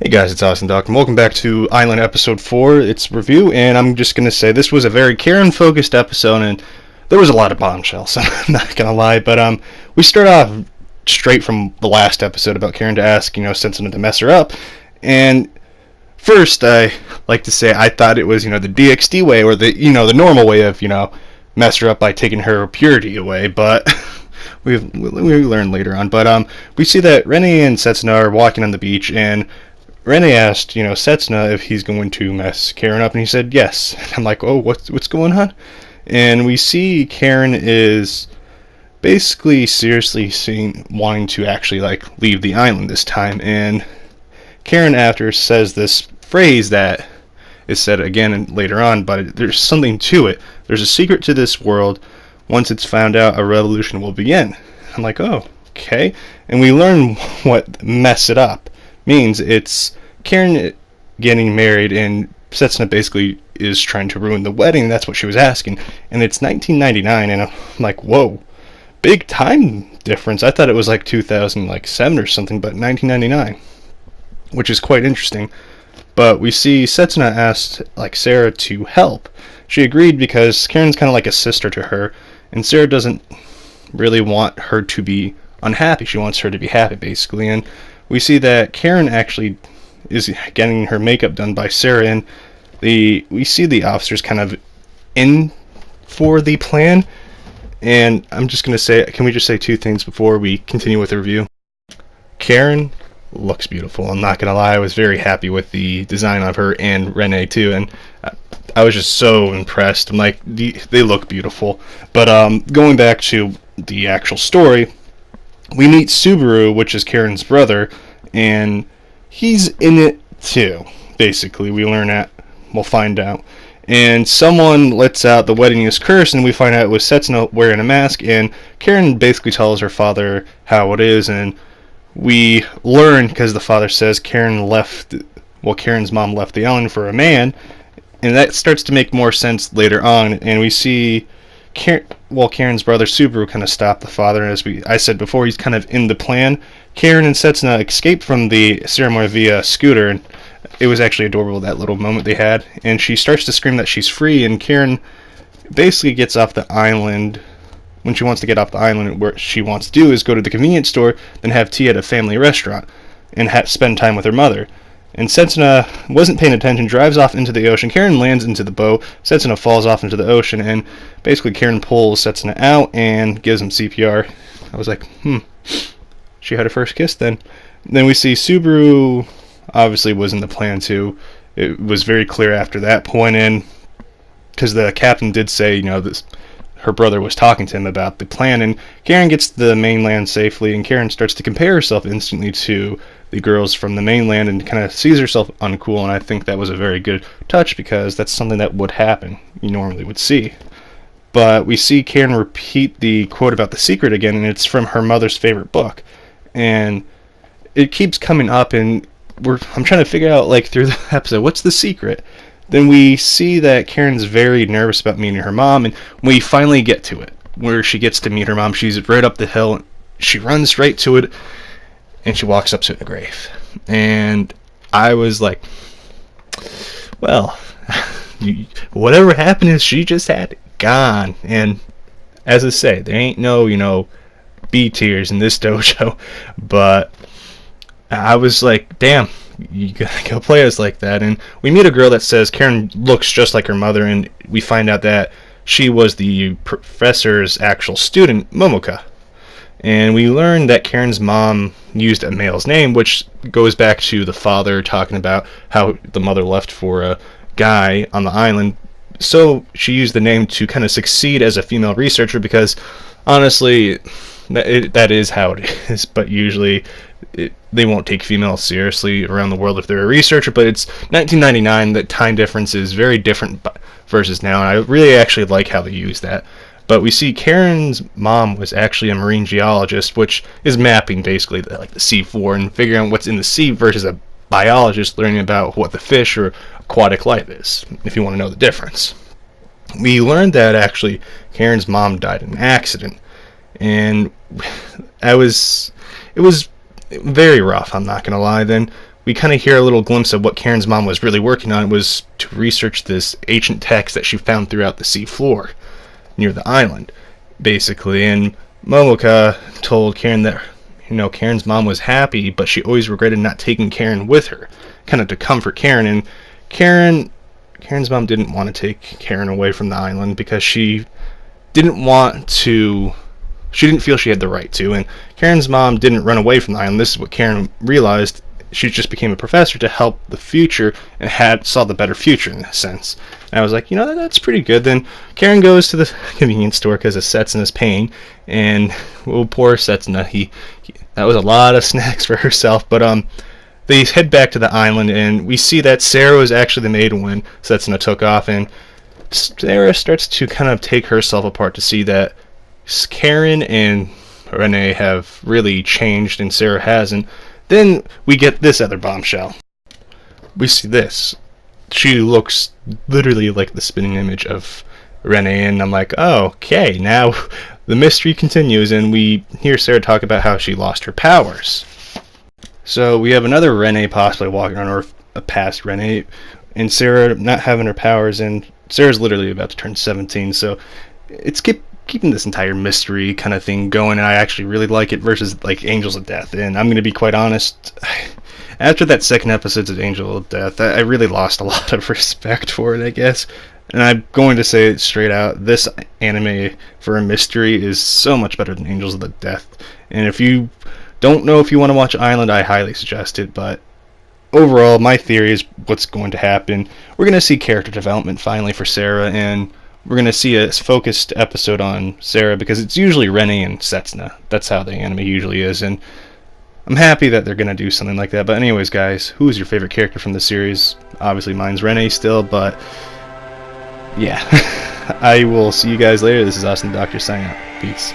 Hey guys, it's Austin Doc, and welcome back to Island Episode 4. It's review, and I'm just going to say this was a very Karen-focused episode, and there was a lot of bombshells, I'm not going to lie, but we start off straight from the last episode about Karen to ask, Sensen to mess her up, and first, I like to say I thought it was, the DXD way, or the normal way of, mess her up by taking her purity away, but we learned later on, but we see that Renee and Setsuna are walking on the beach, and Renee asked, Setsuna if he's going to mess Karen up, and he said yes. I'm like, oh, what's going on? And we see Karen is basically seriously wanting to actually leave the island this time, and Karen after says this phrase that is said again and later on, but there's something to it. There's a secret to this world. Once it's found out, a revolution will begin. I'm like, oh, okay. And we learn what mess it up means. It's Karen getting married, and Setsuna basically is trying to ruin the wedding. That's what she was asking. And it's 1999, and I'm like, whoa, big time difference. I thought it was 2007 or something, but 1999, which is quite interesting. But we see Setsuna asked Sarah to help. She agreed because Karen's kind of like a sister to her, and Sarah doesn't really want her to be unhappy. She wants her to be happy, basically. And we see that Karen actually is getting her makeup done by Sarah, and we see the officers kind of in for the plan. And I'm just going to say, can we just say two things before we continue with the review? Karen looks beautiful. I'm not going to lie, I was very happy with the design of her, and Renee too, and I was just so impressed. I'm like, they look beautiful. But going back to the actual story, we meet Subaru, which is Karen's brother, and he's in it too, basically. We'll find out. And someone lets out the wedding is cursed, and we find out it was Setsuna wearing a mask, and Karen basically tells her father how it is, and we learn, because the father says Karen's mom left the island for a man, and that starts to make more sense later on, and we see Karen's brother Subaru kind of stop the father, and as I said before, he's kind of in the plan. Karen and Setsuna escaped from the ceremony via scooter, and it was actually adorable, that little moment they had, and she starts to scream that she's free, and Karen basically gets off the island. When she wants to get off the island, what she wants to do is go to the convenience store, then have tea at a family restaurant, and spend time with her mother. And Setsuna wasn't paying attention, drives off into the ocean. Karen lands into the boat. Setsuna falls off into the ocean, and basically Karen pulls Setsuna out and gives him CPR. I was like, she had her first kiss then. Then we see Subaru obviously was in the plan too. It was very clear after that point in, because the captain did say, her brother was talking to him about the plan, and Karen gets to the mainland safely, and Karen starts to compare herself instantly to the girls from the mainland and kind of sees herself uncool, and I think that was a very good touch because that's something that would happen, you normally would see. But we see Karen repeat the quote about the secret again, and it's from her mother's favorite book, and it keeps coming up, and I'm trying to figure out through the episode, what's the secret? Then we see that Karen's very nervous about meeting her mom, and we finally get to it, where she gets to meet her mom. She's right up the hill, and she runs straight to it, and she walks up to the grave. And I was like, well, whatever happened is she just had it gone. And as I say, there ain't no, B tiers in this dojo, but I was like, damn, you gotta go play us like that. And we meet a girl that says Karen looks just like her mother, and we find out that she was the professor's actual student, Momoka. And we learn that Karen's mom used a male's name, which goes back to the father talking about how the mother left for a guy on the island. So she used the name to kind of succeed as a female researcher, because honestly, that is how it is. But usually they won't take females seriously around the world if they're a researcher, but it's 1999, the time difference is very different versus now, and I really actually like how they use that. But we see Karen's mom was actually a marine geologist, which is mapping basically the sea-floor and figuring out what's in the sea, versus a biologist learning about what the fish or aquatic life is, if you want to know the difference. We learned that actually Karen's mom died in an accident, and it was very rough, I'm not going to lie. Then we kind of hear a little glimpse of what Karen's mom was really working on. It was to research this ancient text that she found throughout the sea floor near the island, basically. And Momoka told Karen that, Karen's mom was happy, but she always regretted not taking Karen with her, kind of to comfort Karen. And Karen's mom didn't want to take Karen away from the island because she didn't feel she had the right to. And Karen's mom didn't run away from the island. This is what Karen realized. She just became a professor to help the future and saw the better future in a sense. And I was like, that's pretty good. Then Karen goes to the convenience store because of Setsuna's pain, and poor Setsuna, that was a lot of snacks for herself. But they head back to the island, and we see that Sarah was actually the maid when Setsuna took off, and Sarah starts to kind of take herself apart to see that Karen and Renee have really changed, and Sarah hasn't. Then we get this other bombshell. We see this. She looks literally like the spinning image of Renee, and I'm like, oh, okay, now the mystery continues, and we hear Sarah talk about how she lost her powers. So we have another Renee possibly walking around, or a past Renee, and Sarah not having her powers, and Sarah's literally about to turn 17, so it's keeping this entire mystery kind of thing going, and I actually really like it versus like Angels of Death. And I'm going to be quite honest, after that second episode of Angel of Death, I really lost a lot of respect for it, I guess. And I'm going to say it straight out, this anime for a mystery is so much better than Angels of the Death. And if you don't know if you want to watch Island, I highly suggest it. But overall, my theory is what's going to happen. We're going to see character development finally for Sarah, and we're going to see a focused episode on Sarah, because it's usually Renee and Setsuna. That's how the anime usually is, and I'm happy that they're going to do something like that. But anyways, guys, who is your favorite character from the series? Obviously, mine's Renee still, but yeah. I will see you guys later. This is Austin Doctor signing out. Peace.